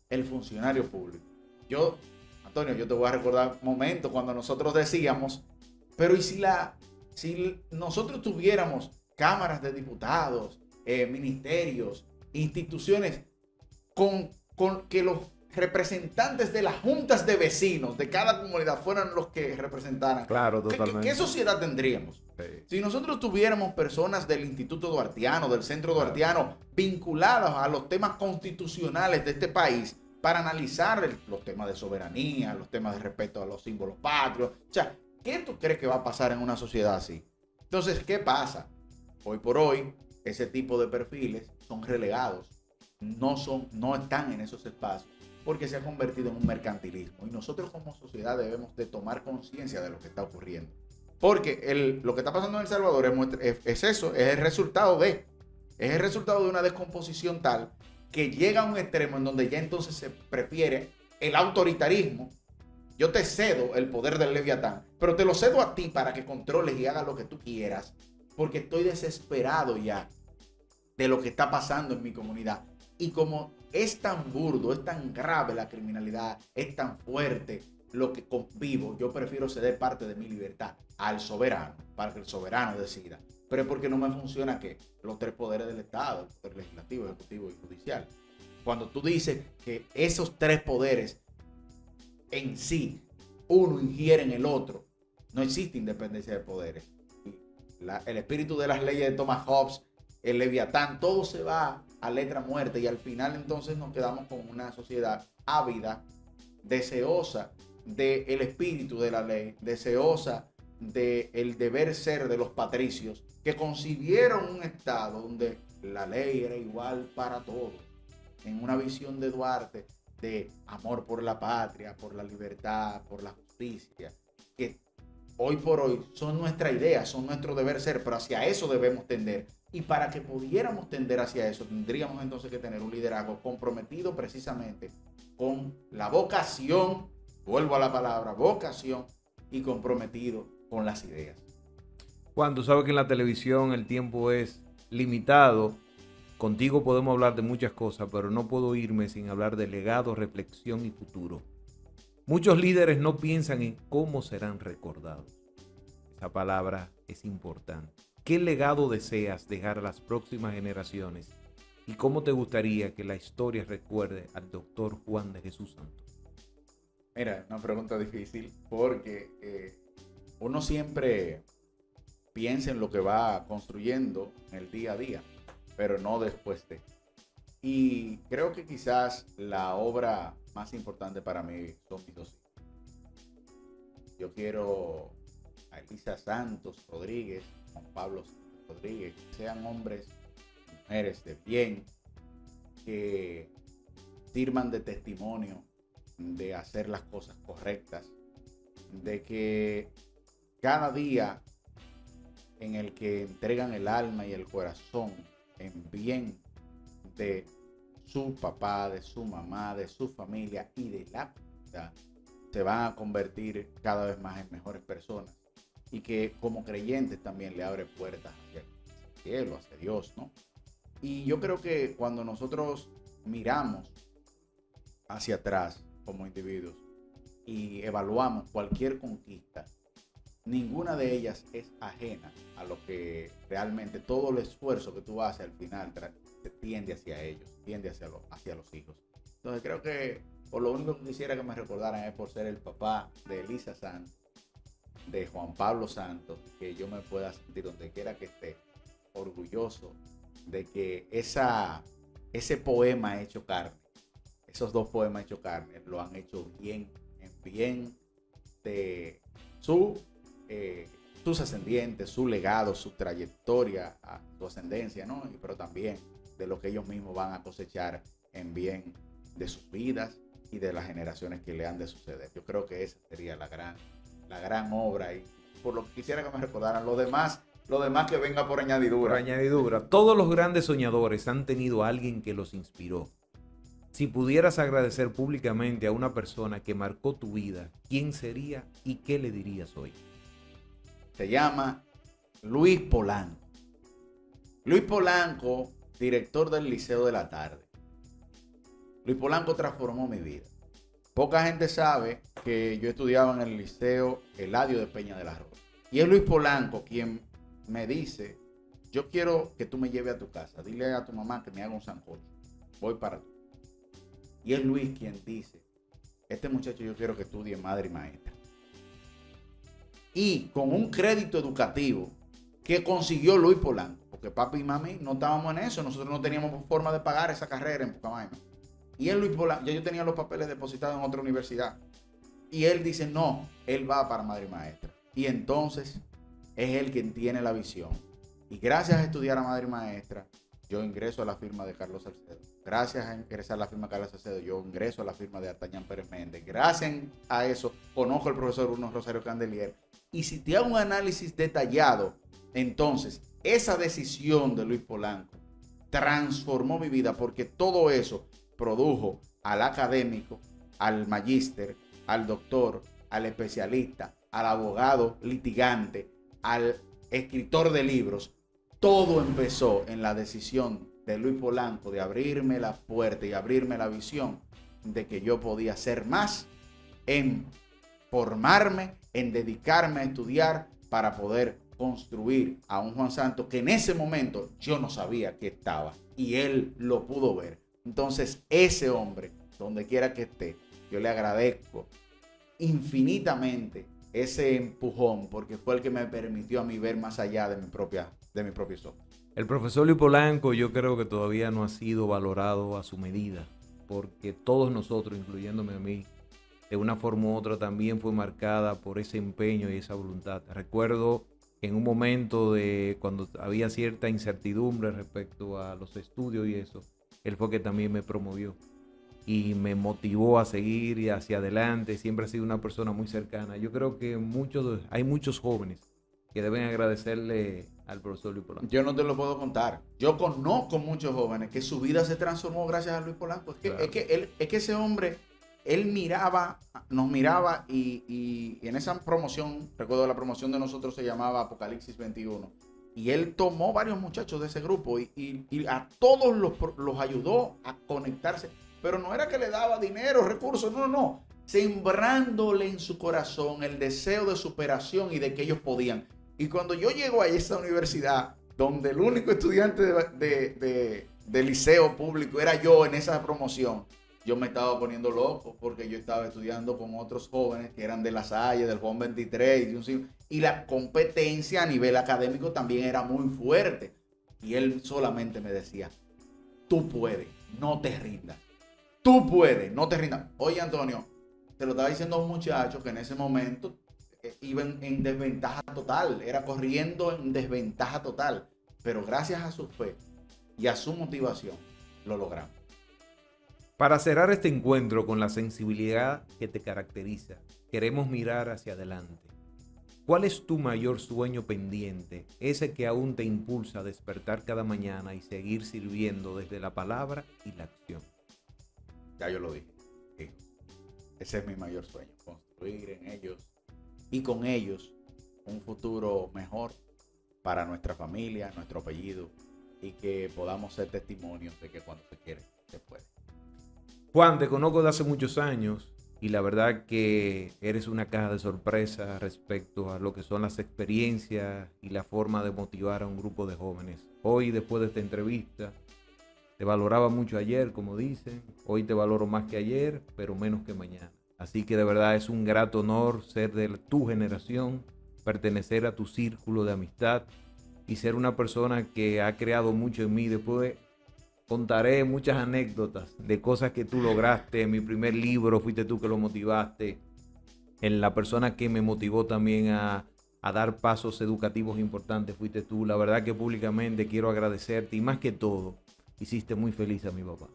el funcionario público. Antonio, yo te voy a recordar momentos cuando nosotros decíamos, pero ¿y si nosotros tuviéramos cámaras de diputados, ministerios, instituciones con que los representantes de las juntas de vecinos de cada comunidad fueran los que representaran? Claro, totalmente. ¿Qué sociedad tendríamos? Sí. Si nosotros tuviéramos personas del Instituto Duartiano, del Centro Duartiano, vinculadas a los temas constitucionales de este país para analizar los temas de soberanía, los temas de respeto a los símbolos patrios. O sea, ¿qué tú crees que va a pasar en una sociedad así? Entonces, ¿qué pasa? Hoy por hoy, ese tipo de perfiles son relegados, no están en esos espacios, porque se ha convertido en un mercantilismo. Y nosotros como sociedad debemos de tomar conciencia de lo que está ocurriendo. Porque lo que está pasando en El Salvador es eso, es el resultado de una descomposición tal que llega a un extremo en donde ya entonces se prefiere el autoritarismo Yo te cedo el poder del Leviatán, pero te lo cedo a ti para que controles y hagas lo que tú quieras, porque estoy desesperado ya de lo que está pasando en mi comunidad. Y como es tan burdo, es tan grave la criminalidad, es tan fuerte lo que convivo, yo prefiero ceder parte de mi libertad al soberano, para que el soberano decida. Pero es porque no me funciona que los tres poderes del Estado, el poder legislativo, ejecutivo y judicial. Cuando tú dices que esos tres poderes en sí, uno ingiere en el otro, no existe independencia de poderes. El espíritu de las leyes de Thomas Hobbes, el Leviatán, todo se va a letra muerta y al final entonces nos quedamos con una sociedad ávida, deseosa del espíritu de la ley, deseosa del deber ser de los patricios, que concibieron un estado donde la ley era igual para todos, en una visión de Duarte de amor por la patria, por la libertad, por la justicia, que hoy por hoy son nuestra idea, son nuestro deber ser, pero hacia eso debemos tender. Y para que pudiéramos tender hacia eso, tendríamos entonces que tener un liderazgo comprometido precisamente con la vocación, vuelvo a la palabra, vocación, y comprometido con las ideas. Juan, tú sabes que en la televisión el tiempo es limitado. Contigo podemos hablar de muchas cosas, pero no puedo irme sin hablar de legado, reflexión y futuro. Muchos líderes no piensan en cómo serán recordados. Esa palabra es importante. ¿Qué legado deseas dejar a las próximas generaciones? ¿Y cómo te gustaría que la historia recuerde al doctor Juan de Jesús Santos? Mira, una pregunta difícil porque uno siempre piensa en lo que va construyendo en el día a día, pero no después de. Y creo que quizás la obra más importante para mí son mis dos hijos. Yo quiero a Elisa Santos Rodríguez, Juan Pablo Rodríguez, que sean hombres, mujeres de bien, que sirvan de testimonio de hacer las cosas correctas, de que cada día en el que entregan el alma y el corazón en bien de su papá, de su mamá, de su familia y de la comunidad, se van a convertir cada vez más en mejores personas, y que como creyentes también le abre puertas hacia el cielo, hacia Dios, ¿no? Y yo creo que cuando nosotros miramos hacia atrás como individuos y evaluamos cualquier conquista, ninguna de ellas es ajena a lo que realmente todo el esfuerzo que tú haces al final tiende hacia ellos, tiende hacia los hijos. Entonces creo que por lo único que quisiera que me recordaran es por ser el papá de Elisa Santos, de Juan Pablo Santos, que yo me pueda sentir donde quiera que esté orgulloso de que ese poema hecho carne, esos dos poemas hechos carne, lo han hecho bien, en bien de sus ascendientes, su legado, su trayectoria, su ascendencia, ¿no? Pero también de lo que ellos mismos van a cosechar en bien de sus vidas y de las generaciones que le han de suceder. Yo creo que esa sería la gran obra, y por lo que quisiera que me recordaran. Lo demás que venga por añadidura. Por añadidura. Todos los grandes soñadores han tenido a alguien que los inspiró. Si pudieras agradecer públicamente a una persona que marcó tu vida, ¿quién sería y qué le dirías hoy? Se llama Luis Polanco. Luis Polanco, director del Liceo de la Tarde. Luis Polanco transformó mi vida. Poca gente sabe que yo estudiaba en el Liceo Eladio de Peña de la Rosa. Y es Luis Polanco quien me dice: yo quiero que tú me lleves a tu casa. Dile a tu mamá que me haga un sancocho. Voy para tú. Y es Luis quien dice: este muchacho yo quiero que estudie madre y maestra. Y con un crédito educativo que consiguió Luis Polanco, porque papi y mami no estábamos en eso, nosotros no teníamos forma de pagar esa carrera en Pucamaima. Y él, Luis Polanco, ya yo tenía los papeles depositados en otra universidad. Y él dice: no, él va para madre y maestra. Y entonces es él quien tiene la visión. Y gracias a estudiar a madre y maestra, yo ingreso a la firma de Carlos Salcedo. Gracias a ingresar a la firma de Carlos Salcedo, yo ingreso a la firma de Artañán Pérez Méndez. Gracias a eso, conozco al profesor Bruno Rosario Candelier. Y si te hago un análisis detallado, entonces esa decisión de Luis Polanco transformó mi vida, porque todo eso produjo al académico, al magíster, al doctor, al especialista, al abogado litigante, al escritor de libros, todo empezó en la decisión de Luis Polanco de abrirme la puerta y abrirme la visión de que yo podía hacer más en formarme, en dedicarme a estudiar para poder construir a un Juan Santos que en ese momento yo no sabía que estaba y él lo pudo ver. Entonces ese hombre, donde quiera que esté, yo le agradezco infinitamente ese empujón porque fue el que me permitió a mí ver más allá de mi propio sombra. El profesor Luis Polanco yo creo que todavía no ha sido valorado a su medida, porque todos nosotros, incluyéndome a mí, de una forma u otra también fue marcada por ese empeño y esa voluntad. Recuerdo en un momento de cuando había cierta incertidumbre respecto a los estudios y eso, él fue que también me promovió y me motivó a seguir y hacia adelante. Siempre ha sido una persona muy cercana. Yo creo que hay muchos jóvenes que deben agradecerle al profesor Luis Polanco. Yo no te lo puedo contar. Yo conozco muchos jóvenes que su vida se transformó gracias a Luis Polanco. Claro. Es que ese hombre, él nos miraba y en esa promoción, recuerdo la promoción de nosotros se llamaba Apocalipsis 21. Y él tomó varios muchachos de ese grupo y a todos los ayudó a conectarse. Pero no era que le daba dinero, recursos, no. Sembrándole en su corazón el deseo de superación y de que ellos podían. Y cuando yo llego a esa universidad, donde el único estudiante de liceo público era yo en esa promoción, yo me estaba poniendo loco porque yo estaba estudiando con otros jóvenes que eran de La Salle, del Juan 23, y la competencia a nivel académico también era muy fuerte. Y él solamente me decía, tú puedes, no te rindas. Tú puedes, no te rindas. Oye, Antonio, te lo estaba diciendo a un muchacho que en ese momento iba en desventaja total, era corriendo en desventaja total, pero gracias a su fe y a su motivación lo logramos. Para cerrar este encuentro con la sensibilidad que te caracteriza, queremos mirar hacia adelante. ¿Cuál es tu mayor sueño pendiente? Ese que aún te impulsa a despertar cada mañana y seguir sirviendo desde la palabra y la acción. Ya yo lo dije. Sí. Ese es mi mayor sueño, construir en ellos y con ellos un futuro mejor para nuestra familia, nuestro apellido y que podamos ser testimonios de que cuando se quiere, se puede. Juan, te conozco de hace muchos años y la verdad que eres una caja de sorpresa respecto a lo que son las experiencias y la forma de motivar a un grupo de jóvenes. Hoy, después de esta entrevista, te valoraba mucho ayer, como dicen. Hoy te valoro más que ayer, pero menos que mañana. Así que de verdad es un grato honor ser de tu generación, pertenecer a tu círculo de amistad y ser una persona que ha creado mucho en mí. Después contaré muchas anécdotas de cosas que tú lograste. En mi primer libro fuiste tú que lo motivaste. En la persona que me motivó también a dar pasos educativos importantes fuiste tú. La verdad que públicamente quiero agradecerte y más que todo, hiciste muy feliz a mi papá.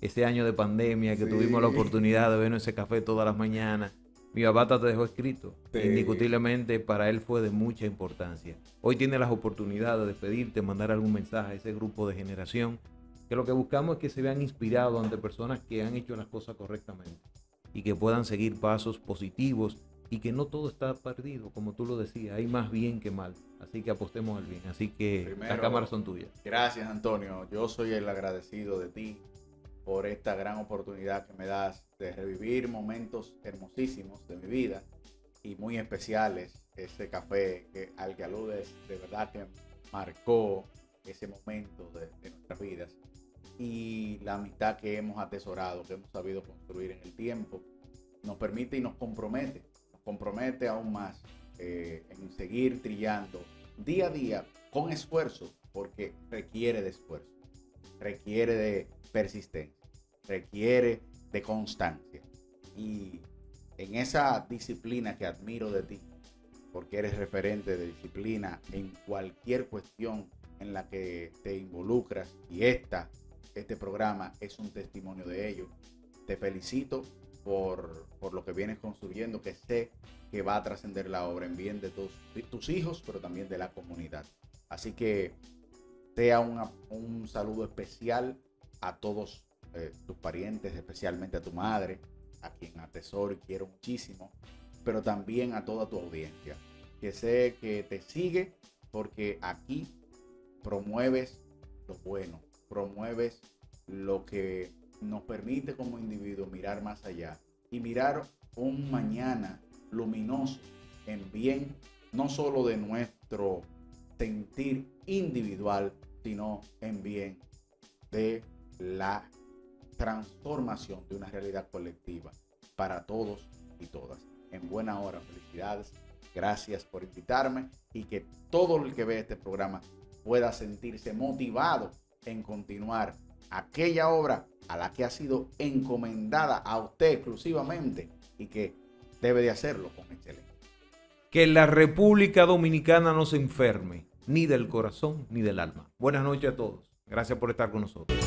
Ese año de pandemia que tuvimos la oportunidad de vernos ese café todas las mañanas, mi papá te dejó escrito. Sí. Indiscutiblemente para él fue de mucha importancia. Hoy tiene las oportunidades de despedirte, mandar algún mensaje a ese grupo de generación, que lo que buscamos es que se vean inspirados ante personas que han hecho las cosas correctamente y que puedan seguir pasos positivos y que no todo está perdido, como tú lo decías, hay más bien que mal. Así que apostemos al bien. Así que primero, las cámaras son tuyas. Gracias, Antonio. Yo soy el agradecido de ti por esta gran oportunidad que me das de revivir momentos hermosísimos de mi vida y muy especiales. Ese café al que aludes, de verdad que marcó ese momento de nuestras vidas y la amistad que hemos atesorado, que hemos sabido construir en el tiempo, nos permite y nos compromete aún más en seguir trillando día a día con esfuerzo, porque requiere de esfuerzo, requiere de persistencia, requiere de constancia. Y en esa disciplina que admiro de ti, porque eres referente de disciplina en cualquier cuestión en la que te involucras, y este programa es un testimonio de ello. Te felicito por lo que vienes construyendo, que sé que va a trascender la obra en bien de tus hijos, pero también de la comunidad. Así que sea un saludo especial a todos tus parientes, especialmente a tu madre, a quien atesoro y quiero muchísimo, pero también a toda tu audiencia, que sé que te sigue porque aquí promueves lo bueno, promueves lo que nos permite como individuos mirar más allá y mirar un mañana luminoso en bien, no solo de nuestro sentir individual, sino en bien de la transformación de una realidad colectiva para todos y todas. En buena hora, felicidades, gracias por invitarme y que todo el que ve este programa pueda sentirse motivado en continuar aquella obra a la que ha sido encomendada a usted exclusivamente y que debe de hacerlo con excelencia. Que la República Dominicana no se enferme, ni del corazón ni del alma. Buenas noches a todos. Gracias por estar con nosotros.